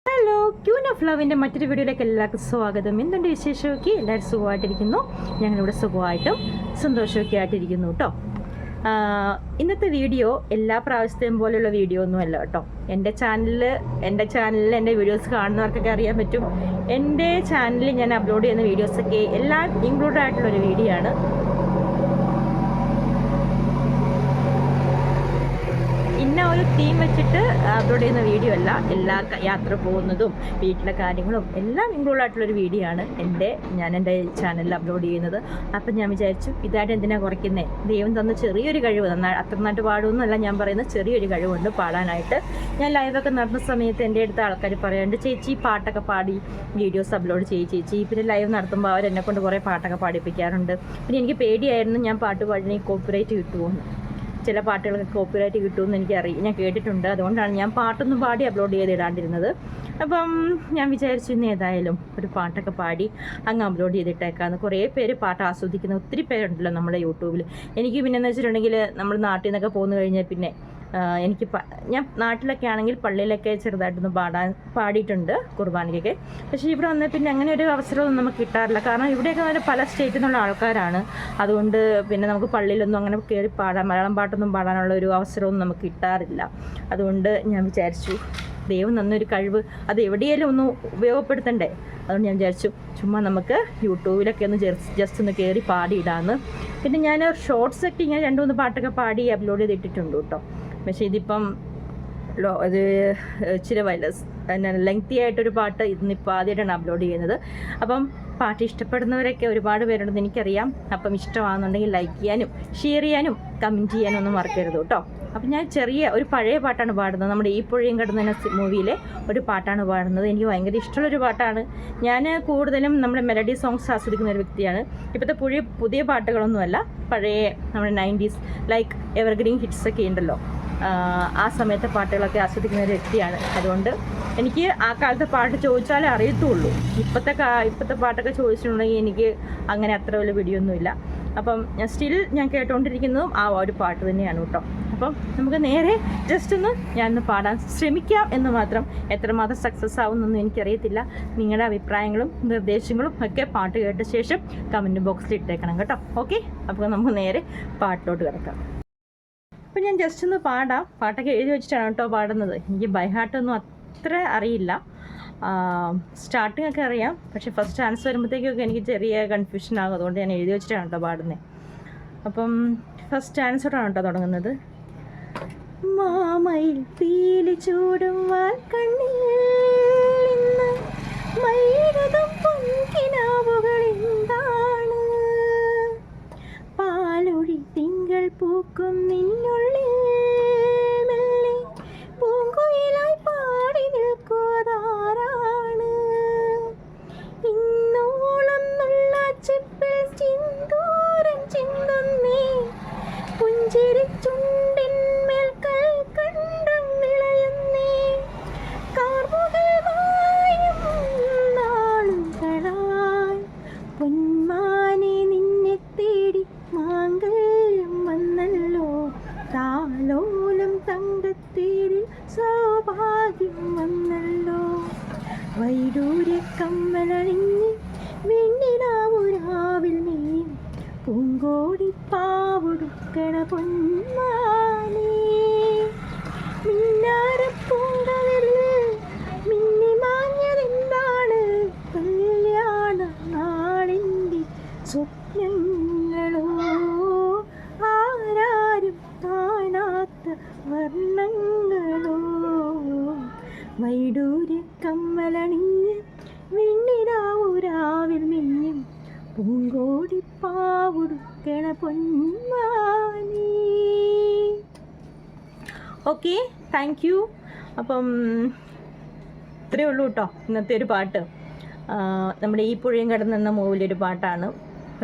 Hello, queen of ലവിൻ്റെ മറ്റൊരു വീഡിയോയിലേക്ക് എല്ലാവർക്കും സ്വാഗതം. എന്തുണ്ട് വിശേഷമൊക്കെ? എല്ലാവരും സുഖമായിട്ടിരിക്കുന്നു. ഞങ്ങളിവിടെ സുഖമായിട്ടും സന്തോഷമൊക്കെ ആയിട്ടിരിക്കുന്നു കേട്ടോ. ഇന്നത്തെ വീഡിയോ എല്ലാ പ്രാവശ്യത്തെയും പോലെയുള്ള വീഡിയോ ഒന്നും അല്ല കേട്ടോ. എൻ്റെ ചാനലിൽ എൻ്റെ വീഡിയോസ് കാണുന്നവർക്കൊക്കെ അറിയാൻ പറ്റും. എൻ്റെ ചാനലിൽ ഞാൻ അപ്ലോഡ് ചെയ്യുന്ന വീഡിയോസൊക്കെ എല്ലാം ഇൻക്ലൂഡഡ് ആയിട്ടുള്ളൊരു വീഡിയോ ആണ്. ഇന്ന ഒരു തീം വെച്ചിട്ട് അപ്ലോഡ് ചെയ്യുന്ന വീഡിയോ അല്ല. എല്ലാ യാത്ര പോകുന്നതും വീട്ടിലെ കാര്യങ്ങളും എല്ലാം ഇൻക്ലൂഡ് ആയിട്ടുള്ളൊരു വീഡിയോ ആണ് ഞാൻ എൻ്റെ ചാനലിൽ അപ്ലോഡ് ചെയ്യുന്നത്. അപ്പം ഞാൻ വിചാരിച്ചു, ഇതായിട്ട് എന്തിനാണ് കുറയ്ക്കുന്നത്? ദൈവം തന്ന ചെറിയൊരു കഴിവ്, അത്ര നന്നായിട്ട് പാടുമെന്നല്ല ഞാൻ പറയുന്നത്, ചെറിയൊരു കഴിവുണ്ട് പാടാനായിട്ട്. ഞാൻ ലൈവൊക്കെ നടന്ന സമയത്ത് എൻ്റെ അടുത്ത ആൾക്കാർ പറയാറുണ്ട്, ചേച്ചി പാട്ടൊക്കെ പാടി വീഡിയോസ് അപ്ലോഡ് ചെയ്യും ചേച്ചി. പിന്നെ ലൈവ് നടത്തുമ്പോൾ അവരെന്നെ കൊണ്ട് കുറേ പാട്ടൊക്കെ പാടിപ്പിക്കാറുണ്ട്. പിന്നെ എനിക്ക് പേടിയായിരുന്നു ഞാൻ പാട്ട് പാടി കോപ്പിറൈറ്റ് കിട്ടുമെന്ന്. ചില പാട്ടുകൾക്ക് കോപ്പിറൈറ്റ് കിട്ടുമെന്ന് ഞാൻ കേട്ടിട്ടുണ്ട്. അതുകൊണ്ടാണ് ഞാൻ പാട്ടൊന്നും പാടി അപ്ലോഡ് ചെയ്തിടാണ്ടിരുന്നത്. അപ്പം ഞാൻ വിചാരിച്ചു ഇന്ന് ഏതായാലും ഒരു പാട്ടൊക്കെ പാടി അങ്ങ് അപ്ലോഡ് ചെയ്തിട്ടേക്കാന്ന്. കുറേ പേര് പാട്ട് ആസ്വദിക്കുന്ന ഒത്തിരി പേരുണ്ടല്ലോ നമ്മുടെ യൂട്യൂബിൽ. എനിക്ക് പിന്നെയെന്ന് വെച്ചിട്ടുണ്ടെങ്കിൽ നമ്മൾ നാട്ടിൽ നിന്നൊക്കെ പോന്നു കഴിഞ്ഞാൽ പിന്നെ ഞാൻ നാട്ടിലൊക്കെ ആണെങ്കിൽ പള്ളിയിലൊക്കെ ചെറുതായിട്ടൊന്ന് പാടിയിട്ടുണ്ട് കുർബാനയ്ക്കൊക്കെ. പക്ഷേ ഇവിടെ വന്നാൽ പിന്നെ അങ്ങനെ ഒരു അവസരമൊന്നും നമുക്ക് കിട്ടാറില്ല. കാരണം ഇവിടെയൊക്കെ പല സ്റ്റേറ്റിൽ നിന്നുള്ള ആൾക്കാരാണ്. അതുകൊണ്ട് പിന്നെ നമുക്ക് പള്ളിയിലൊന്നും അങ്ങനെ കയറി മലയാളം പാട്ടൊന്നും പാടാനുള്ള ഒരു അവസരമൊന്നും നമുക്ക് കിട്ടാറില്ല. അതുകൊണ്ട് ഞാൻ വിചാരിച്ചു, ദൈവം തന്നൊരു കഴിവ് അത് എവിടെയെങ്കിലും ഒന്ന് ഉപയോഗപ്പെടുത്തണ്ടേ. അതുകൊണ്ട് ഞാൻ വിചാരിച്ചു ചുമ്മാ നമുക്ക് യൂട്യൂബിലൊക്കെ ഒന്ന് ജസ്റ്റ് ഒന്ന് കയറി പാടിയിടാമെന്ന്. പിന്നെ ഞാൻ ഷോർട്സൊക്കെ ഇങ്ങനെ 2-3 പാട്ടൊക്കെ പാടി അപ്ലോഡ് ചെയ്തിട്ടിട്ടുണ്ട് കേട്ടോ. പക്ഷേ ഇതിപ്പം ഇത് ഇച്ചിരി ലെങ്തി ആയിട്ടൊരു പാട്ട് ഇന്നിപ്പോൾ ആദ്യമായിട്ടാണ് അപ്ലോഡ് ചെയ്യുന്നത്. അപ്പം പാട്ട് ഇഷ്ടപ്പെടുന്നവരൊക്കെ ഒരുപാട് പേരുണ്ടെന്ന് എനിക്കറിയാം. അപ്പം ഇഷ്ടമാണെന്നുണ്ടെങ്കിൽ ലൈക്ക് ചെയ്യാനും ഷെയർ ചെയ്യാനും കമൻറ്റ് ചെയ്യാനും ഒന്നും മറക്കരുത് കേട്ടോ. അപ്പം ഞാൻ ഒരു പഴയ പാട്ടാണ് പാടുന്നത്. നമ്മുടെ ഈ പുഴയും കടന്ന മൂവിയിലെ ഒരു പാട്ടാണ് പാടുന്നത്. എനിക്ക് ഭയങ്കര ഇഷ്ടമുള്ളൊരു പാട്ടാണ്. ഞാൻ കൂടുതലും നമ്മുടെ മെലഡി സോങ്സ് ആസ്വദിക്കുന്ന ഒരു വ്യക്തിയാണ്. ഇപ്പോഴത്തെ പുതിയ പാട്ടുകളൊന്നുമല്ല, പഴയ നമ്മുടെ 90s ലൈക്ക് എവർഗ്രീൻ ഹിറ്റ്സൊക്കെ ഉണ്ടല്ലോ, ആ സമയത്തെ പാട്ടുകളൊക്കെ ആസ്വദിക്കുന്ന ഒരു വ്യക്തിയാണ്. അതുകൊണ്ട് എനിക്ക് ആ കാലത്തെ പാട്ട് ചോദിച്ചാലേ അറിയത്തുള്ളൂ. ഇപ്പോഴത്തെ പാട്ടൊക്കെ ചോദിച്ചിട്ടുണ്ടെങ്കിൽ എനിക്ക് അങ്ങനെ അത്ര വലിയ പിടിയൊന്നുമില്ല. അപ്പം ഞാൻ കേട്ടുകൊണ്ടിരിക്കുന്നതും ആ ഒരു പാട്ട് തന്നെയാണ് കേട്ടോ. അപ്പം നമുക്ക് നേരെ ജസ്റ്റ് ഞാനൊന്ന് പാടാൻ ശ്രമിക്കാം എന്ന് മാത്രം. എത്രമാത്രം സക്സസ് ആവുമെന്നൊന്നും എനിക്കറിയത്തില്ല. നിങ്ങളുടെ അഭിപ്രായങ്ങളും നിർദ്ദേശങ്ങളും ഒക്കെ പാട്ട് കേട്ട ശേഷം കമൻറ്റ് ബോക്സിൽ ഇട്ടേക്കണം കേട്ടോ. ഓക്കെ, അപ്പോൾ നമുക്ക് നേരെ പാട്ടിലോട്ട് കിടക്കാം. അപ്പം ഞാൻ ജസ്റ്റ് ഒന്ന് പാടാം. പാട്ടൊക്കെ എഴുതി വെച്ചിട്ടാണ് കേട്ടോ പാടുന്നത്. എനിക്ക് ബൈ ഹാർട്ടൊന്നും അത്ര അറിയില്ല. സ്റ്റാർട്ടിങ് ഒക്കെ അറിയാം, പക്ഷേ ഫസ്റ്റ് ചാൻസ് വരുമ്പോഴത്തേക്കൊക്കെ എനിക്ക് ചെറിയ കൺഫ്യൂഷൻ ആകും. അതുകൊണ്ട് ഞാൻ എഴുതി വെച്ചിട്ടാണ് കേട്ടോ പാടുന്നത്. അപ്പം ഫസ്റ്റ് ചാൻസോടാണ് കേട്ടോ തുടങ്ങുന്നത്. മാമയിൽ പീലി ചൂടും വാൽക്കണ്ണിൽ പൊങ്കിനാവുകളെന്താണ്, പാലൊഴി തിങ്കൾ പൂക്കും നിന്നുള്ളിൽ മെല്ലെ പൂങ്കുയിലായി പാടി നിൽക്കുവതാരാണ്, ഇന്നോളം നല്ല ചെപ്പിൽ ചിന്തൂരൻ ചിന്തുന്നേ പുഞ്ചിരി ചുണ്ടിന്മേൽ കൽക്കണ്ടം നിളയുന്നേ, കാർമുകമായും നാളുകളായി പൊന്മാനെ നിന്നെ തേടി മാംഗല്യം വന്നല്ലോ, താലോലം തങ്കത്തേരിൽ സൗഭാഗ്യം വന്നല്ലോ, വൈഡൂര്യ കമ്മലണിഞ്ഞ് വെണ്ണിലാവുരാവിൽ നീയും പൂങ്കോടി പാവുടുക്കണ പൊന്മാനേ, മിന്നാരപ്പൂങ്കവരിൽ മിന്നി മാഞ്ഞതെന്താണ്, കല്യാണ നാളിൻ്റെ സ്വപ്നങ്ങളോ, ആരാരും കാണാത്ത വർണ്ണങ്ങളോ, വൈഡൂര്യ കമ്മലണിഞ്ഞ് വെണ്ണിലാവുരാവിൽ മിന്നും പൂങ്കോടി പാവുടുക്കണ പൊന്മാനേ. Okay, thank you. അപ്പം ഇത്രയേ ഉള്ളൂ കേട്ടോ ഇന്നത്തെ ഒരു പാട്ട്. നമ്മുടെ ഈ പുഴയും കടന്നെന്ന മൂവിലൊരു പാട്ടാണ്.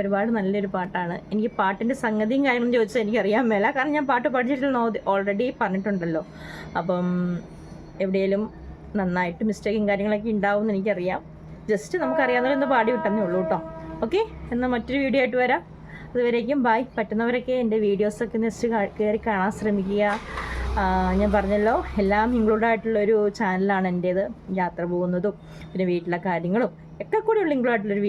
ഒരുപാട് നല്ലൊരു പാട്ടാണ്. എനിക്ക് പാട്ടിൻ്റെ സംഗതിയും കാര്യങ്ങളും ചോദിച്ചാൽ എനിക്കറിയാൻ മേല. കാരണം ഞാൻ പാട്ട് പഠിച്ചിട്ടുള്ള ഓൾറെഡി പറഞ്ഞിട്ടുണ്ടല്ലോ. അപ്പം എവിടെയെങ്കിലും നന്നായിട്ട് മിസ്റ്റേക്കും കാര്യങ്ങളൊക്കെ ഉണ്ടാവുമെന്ന് എനിക്കറിയാം. ജസ്റ്റ് നമുക്കറിയാവുന്നവരൊന്ന് പാടി വിട്ടെന്നേ ഉള്ളൂ കേട്ടോ. ഓക്കെ, എന്നാൽ മറ്റൊരു വീഡിയോ ആയിട്ട് വരാം. അതുവരേക്കും ബൈ. പറ്റുന്നവരൊക്കെ എൻ്റെ വീഡിയോസൊക്കെ നെക്സ്റ്റ് കയറി കാണാൻ ശ്രമിക്കുക. ഞാൻ പറഞ്ഞല്ലോ എല്ലാം ഇൻക്ലൂഡ് ആയിട്ടുള്ളൊരു ചാനലാണ് എൻ്റേത്. യാത്ര പോകുന്നതും പിന്നെ വീട്ടിലെ കാര്യങ്ങളും ഒക്കെ കൂടിയുള്ള ഇൻക്ലൂഡ് ആയിട്ടുള്ളൊരു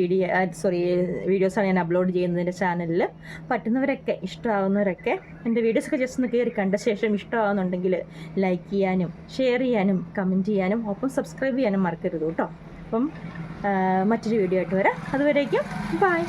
വീഡിയോസാണ് ഞാൻ അപ്ലോഡ് ചെയ്യുന്നത് എൻ്റെ ചാനലിൽ. പറ്റുന്നവരൊക്കെ, ഇഷ്ടമാകുന്നവരൊക്കെ എൻ്റെ വീഡിയോസൊക്കെ ജസ്റ്റ് ഒന്ന് കയറി കണ്ട ശേഷം ഇഷ്ടമാകുന്നുണ്ടെങ്കിൽ ലൈക്ക് ചെയ്യാനും ഷെയർ ചെയ്യാനും കമൻറ്റ് ചെയ്യാനും ഒപ്പം സബ്സ്ക്രൈബ് ചെയ്യാനും മറക്കരുത് കേട്ടോ. അപ്പം മറ്റൊരു വീഡിയോ ആയിട്ട് വരാം. അതുവരേക്കും ബൈ.